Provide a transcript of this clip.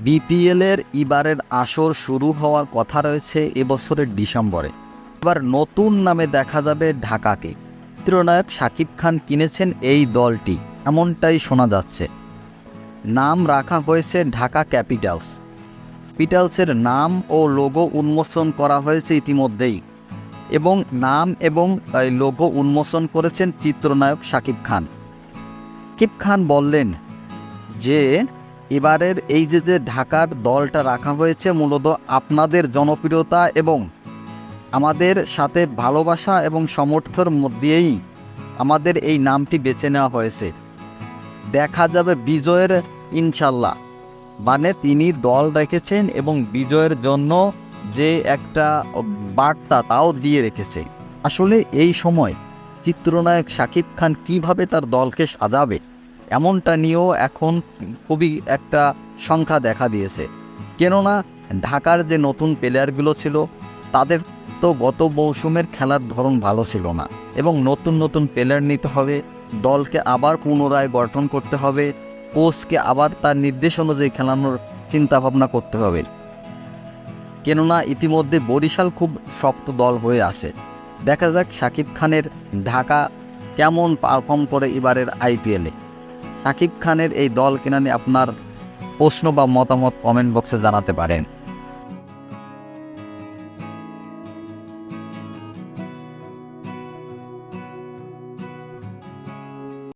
বিপিএলের এবারের আসর শুরু হওয়ার কথা রয়েছে এবছরের ডিসেম্বরে। এবার নতুন নামে দেখা যাবে ঢাকাকে। চিত্রনায়ক শাকিব খান কিনেছেন এই দলটি, এমনটাই শোনা যাচ্ছে। নাম রাখা হয়েছে ঢাকা ক্যাপিটালস। ক্যাপিটালসের নাম ও লোগো উন্মোচন করা হয়েছে ইতিমধ্যেই, এবং নাম এবং লোগো উন্মোচন করেছেন চিত্রনায়ক শাকিব খান। শাকিব খান বললেন যে এবারের এই যে ঢাকার দলটা রাখা হয়েছে মূলত আপনাদের জনপ্রিয়তা এবং আমাদের সাথে ভালোবাসা এবং সমর্থনের মধ্যেই আমাদের এই নামটি বেছে নেওয়া হয়েছে। দেখা যাবে বিজয়ের ইনশাল্লাহ। মানে তিনি দল রেখেছেন এবং বিজয়ের জন্য যে একটা বার্তা তাও দিয়ে রেখেছে। আসলে এই সময় চিত্রনায়ক শাকিব খান কিভাবে তার দলকে সাজাবে, এমনটা নিয়েও এখন খুবই একটা সংখ্যা দেখা দিয়েছে। কেননা ঢাকার যে নতুন প্লেয়ারগুলো ছিল তাদের তো গত মৌসুমের খেলার ধরন ভালো ছিল না, এবং নতুন নতুন প্লেয়ার নিতে হবে, দলকে আবার পুনরায় গঠন করতে হবে, কোচকে আবার তার নির্দেশ অনুযায়ী খেলানোর চিন্তাভাবনা করতে হবে। কেননা ইতিমধ্যে বরিশাল খুব শক্ত দল হয়ে আসে। দেখা যাক শাকিব খানের ঢাকা কেমন পারফর্ম করে এবারের আইপিএলে। শাকিব খানের এই দল কেনা নিয়ে আপনার প্রশ্ন বা মতামত কমেন্ট বক্সে জানাতে পারেন।